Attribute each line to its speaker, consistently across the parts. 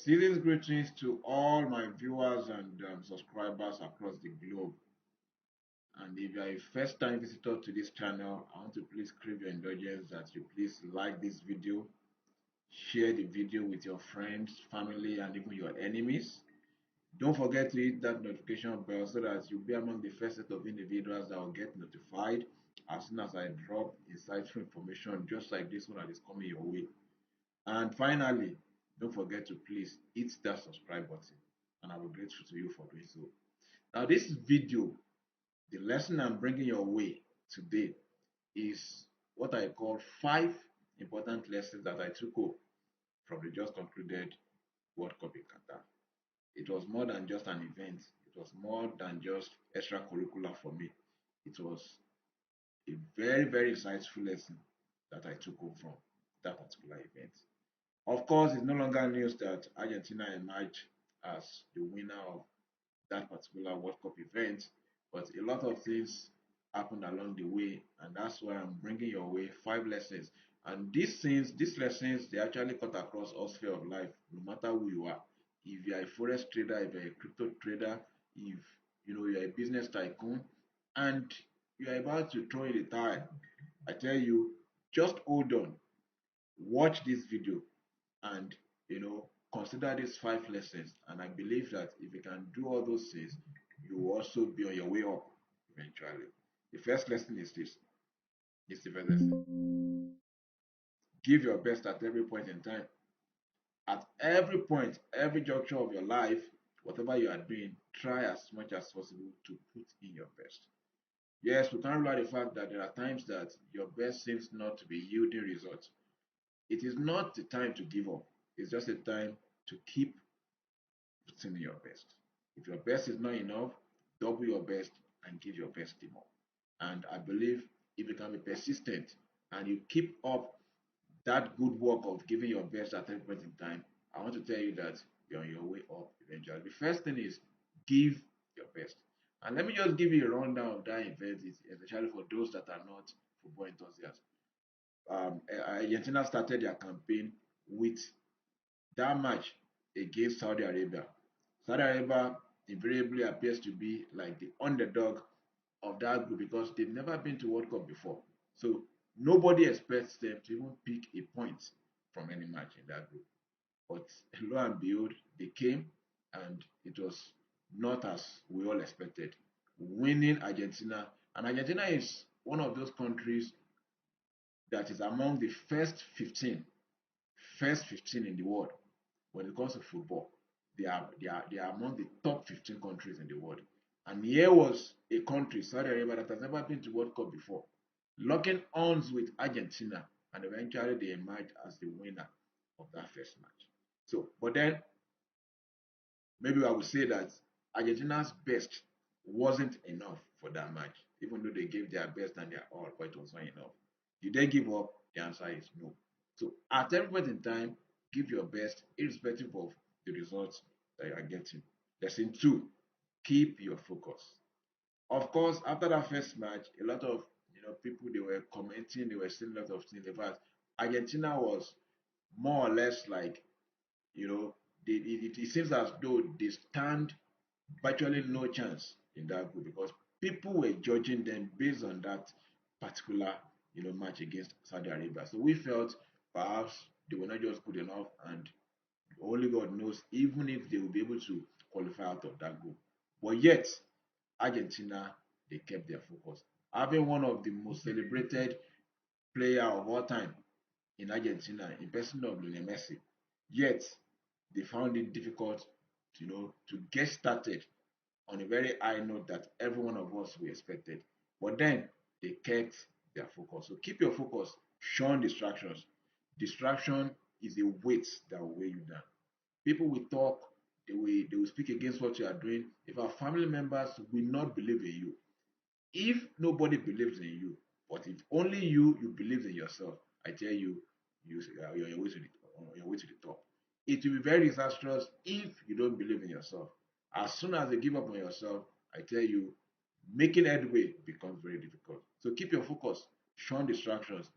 Speaker 1: Season's greetings to all my viewers and subscribers across the globe. And if you are a first time visitor to this channel, I want to please crave your indulgence that you please like this video, share the video with your friends, family, and even your enemies. Don't forget to hit that notification bell so that you'll be among the first set of individuals that will get notified as soon as I drop insightful information just like this one that is coming your way. And finally, don't forget to please hit that subscribe button, and I will be grateful to you for doing so. Now, this video, the lesson I'm bringing your way today is what I call 5 important lessons that I took home from the just concluded World Cup in Qatar. It was more than just an event, it was more than just extracurricular for me. It was a very, very insightful lesson that I took home from that particular event. Of course, it's no longer news that Argentina emerged as the winner of that particular World Cup event, but a lot of things happened along the way, and that's why I'm bringing your way 5 lessons. And these lessons, they actually cut across all sphere of life, no matter who you are. If you're a forex trader, if you're a crypto trader, if you're a business tycoon, and you're about to throw in the towel, I tell you, just hold on, watch this video, and consider these 5 lessons, and I believe that if you can do all those things, you will also be on your way up eventually. The first lesson is this the first lesson: give your best at every point in time. At every point, every juncture of your life, whatever you are doing, try as much as possible to put in your best. Yes, we can't rule out the fact that there are times that your best seems not to be yielding results. It is not the time to give up, it's just a time to keep putting in your best. If your best is not enough, double your best and give your best more. And I believe if you can be persistent and you keep up that good work of giving your best at every point in time, I want to tell you that you're on your way up eventually. The first thing is give your best. And let me just give you a rundown of that event, especially for those that are not football enthusiasts. Argentina started their campaign with that match against Saudi Arabia. Saudi Arabia invariably appears to be like the underdog of that group because they've never been to World Cup before. So nobody expects them to even pick a point from any match in that group. But lo and behold, they came and it was not as we all expected. Winning Argentina, and Argentina is one of those countries that is among the first 15 in the world when it comes to football. They are among the top 15 countries in the world. And here was a country, Saudi Arabia, that has never been to World Cup before, locking arms with Argentina, and eventually they emerged as the winner of that first match. So, but then maybe I would say that Argentina's best wasn't enough for that match, even though they gave their best and their all, but it was not enough. Did they give up? The answer is no. So at every point in time, give your best, irrespective of the results that you are getting. Lesson two: keep your focus. Of course, after that first match, a lot of people, they were commenting, they were saying a lot of things. In fact, Argentina was more or less like you know it seems as though they stand virtually no chance in that group because people were judging them based on that particular match against Saudi Arabia. So we felt perhaps they were not just good enough, and only God knows even if they will be able to qualify out of that group. But yet, Argentina, they kept their focus. Having one of the most celebrated player of all time in Argentina, in person of Lionel Messi, yet they found it difficult, to get started on a very high note that every one of us we expected. But then they kept their focus. So keep your focus, shun distractions. Distraction is a weight that will weigh you down. People will talk, they will speak against what you are doing. If our family members will not believe in you, if nobody believes in you, but if only you believe in yourself, I tell you, you're on your way to the top. It will be very disastrous if you don't believe in yourself. As soon as you give up on yourself, I tell you, making headway becomes very difficult. So keep your focus, shun distractions,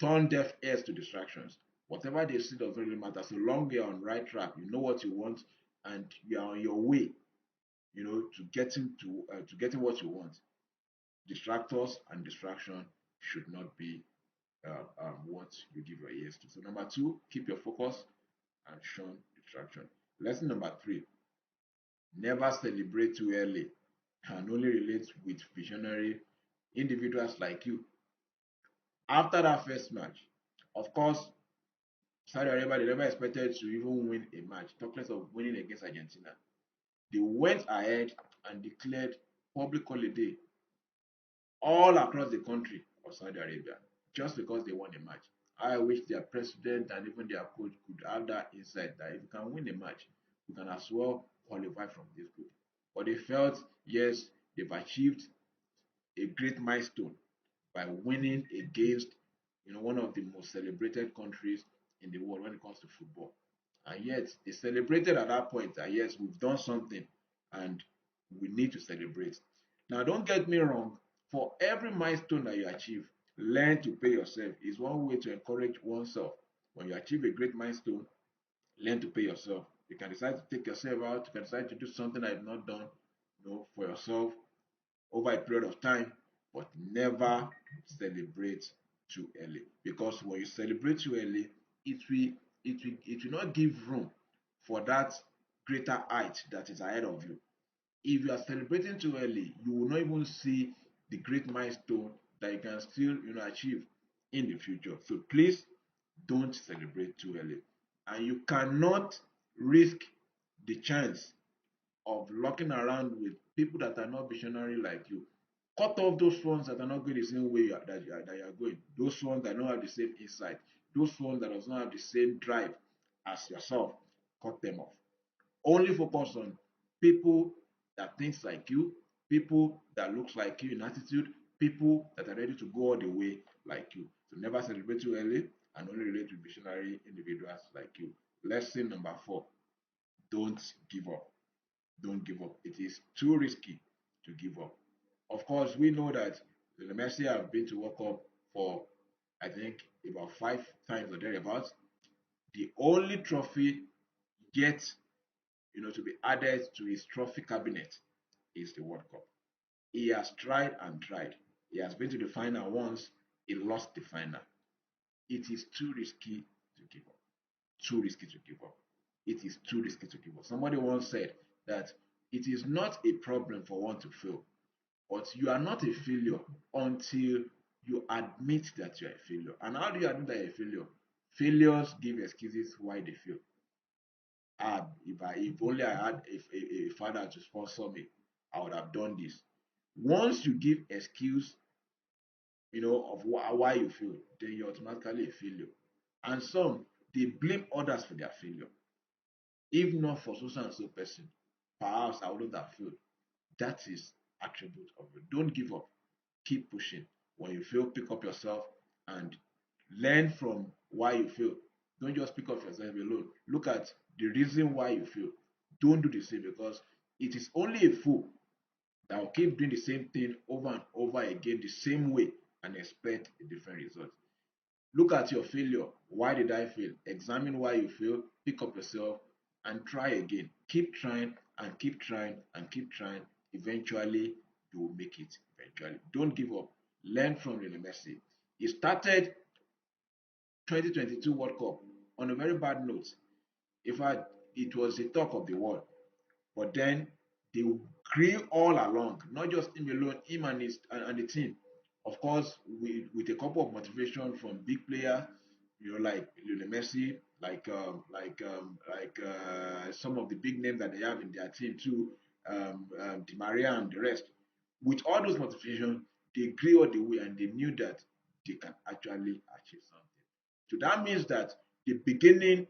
Speaker 1: turn deaf ears to distractions, Whatever they see doesn't really matter. So long you're on right track, you know what you want, and you're on your way, to getting what you want. Distractors and distraction should not be what you give your ears to. So number two, keep your focus and shun distraction. Lesson number three, never celebrate too early and only relate with visionary individuals like you. After that first match, of course, Saudi Arabia, they never expected to even win a match, talk less of winning against Argentina. They went ahead and declared public holiday all across the country of Saudi Arabia just because they won a match. I wish their president and even their coach could have that insight that if you can win a match, you can as well qualify from this group. But they felt, yes, they've achieved a great milestone by winning against one of the most celebrated countries in the world when it comes to football. And yet they celebrated at that point that yes, we've done something and we need to celebrate. Now don't get me wrong, for every milestone that you achieve, learn to pay yourself is one way to encourage oneself. When you achieve a great milestone, learn to pay yourself. You can decide to take yourself out, you can decide to do something that you've not done, for yourself over a period of time, but never celebrate too early. Because when you celebrate too early, it will not give room for that greater height that is ahead of you. If you are celebrating too early, you will not even see the great milestone that you can still achieve in the future. So please don't celebrate too early. And you cannot risk the chance of locking around with people that are not visionary like you. Cut off those ones that are not going the same way that you are going. Those ones that don't have the same insight. Those ones that does not have the same drive as yourself. Cut them off. Only focus on people that thinks like you, people that looks like you in attitude, people that are ready to go all the way like you. So never celebrate too early and only relate to visionary individuals like you. Lesson number four, don't give up. Don't give up. It is too risky to give up. Of course, we know that the Messi have been to World Cup for I think about 5 times or thereabouts. The only trophy yet to be added to his trophy cabinet is the World Cup. He has tried and tried. He has been to the final once. He lost the final. It is too risky to give up. Too risky to give up. It is too risky to give up. Somebody once said that it is not a problem for one to fail, but you are not a failure until you admit that you are a failure. And how do you admit that you're a failure? Failures give excuses why they fail. If only I had a father to sponsor me, I would have done this. Once you give excuse, of why you fail, then you're automatically a failure. And some they blame others for their failure. If not for so and so person, perhaps I wouldn't have failed. That is attribute of you. Don't give up. Keep pushing. When you fail, pick up yourself and learn from why you fail. Don't just pick up yourself alone. Look at the reason why you fail. Don't do the same because it is only a fool that will keep doing the same thing over and over again the same way and expect a different result. Look at your failure. Why did I fail? Examine why you fail, pick up yourself, and try again. Keep trying and keep trying and keep trying. Eventually, you will make it. Eventually. Don't give up. Learn from Lionel Messi. He started 2022 World Cup on a very bad note. In fact, it was the talk of the world. But then they grew all along, not just him alone, him and the team. Of course, with a couple of motivation from big players, like Lionel Messi, like some of the big names that they have in their team too, Di Maria and the rest. With all those motivation, they grew all the way and they knew that they can actually achieve something. So that means that the beginning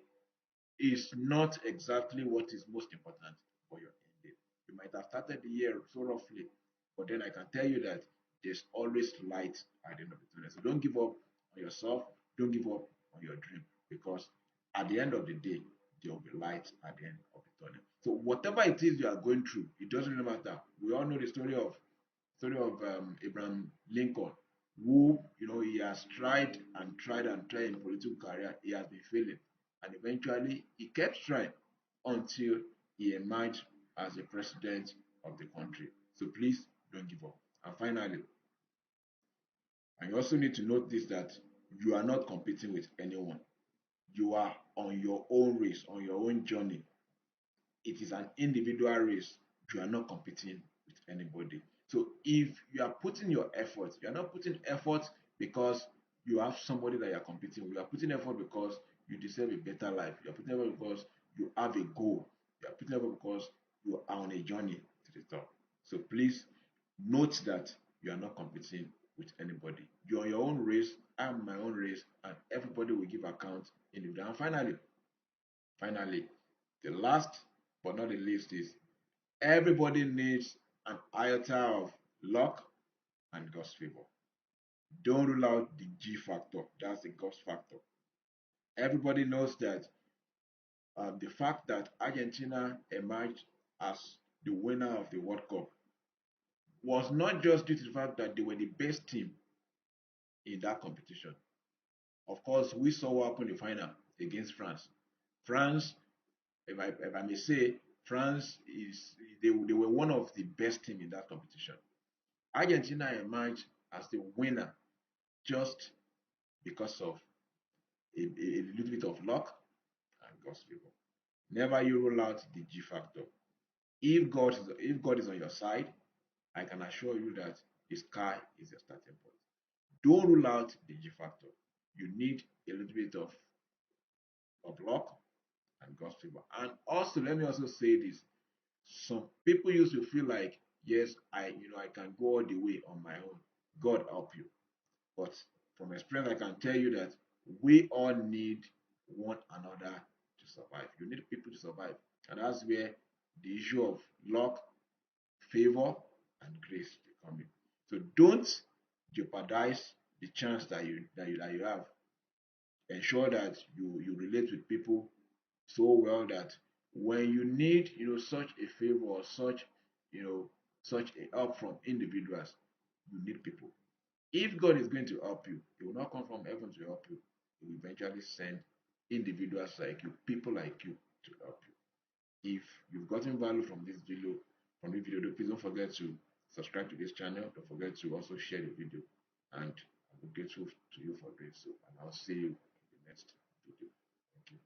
Speaker 1: is not exactly what is most important for your ending. You might have started the year so roughly, but then I can tell you that there's always light at the end of the tunnel. So don't give up on yourself, don't give up on your dream because at the end of the day, there will be light at the end of the tunnel. So whatever it is you are going through, it doesn't really matter. We all know the story of Abraham Lincoln. who, he has tried and tried and tried in political career. He has been failing, and eventually he kept trying until he emerged as the president of the country. So please don't give up. And finally, and you also need to note this, that you are not competing with anyone. You are on your own race, on your own journey. It is an individual race. You are not competing with anybody. So if you are putting your effort, you are not putting effort because you have somebody that you are competing with. You are putting effort because you deserve a better life. You are putting effort because you have a goal. You are putting effort because you are on a journey to the top. So please note that you are not competing with anybody. You're on your own race, I'm my own race, and everybody will give account in the end. And finally, the last but not the least is everybody needs an iota of luck and God's favor. Don't rule out the G factor. That's the God's factor. Everybody knows that the fact that Argentina emerged as the winner of the World Cup was not just due to the fact that they were the best team in that competition. Of course, we saw what happened in the final against France. France, if I may say, France they were one of the best team in that competition. Argentina emerged as the winner just because of a little bit of luck and God's favor. Never you rule out the G factor. If God is on your side, I can assure you that the sky is your starting point. Don't rule out the G factor. You need a little bit of luck and God's favor. And also, let me also say this: some people used to feel like, yes, I can go all the way on my own. God help you. But from experience, I can tell you that we all need one another to survive. You need people to survive. And that's where the issue of luck, favor, and grace come in. So don't jeopardize the chance that you have. Ensure that you relate with people so well that when you need such a favor or such a help from individuals, you need people. If God is going to help you, He will not come from heaven to help you. He will eventually send individuals like you, people like you, to help you. If you've gotten value from this video, please don't forget to subscribe to this channel. Don't forget to also share the video, and I will grateful to you for doing so. And I'll see you in the next video. Thank you.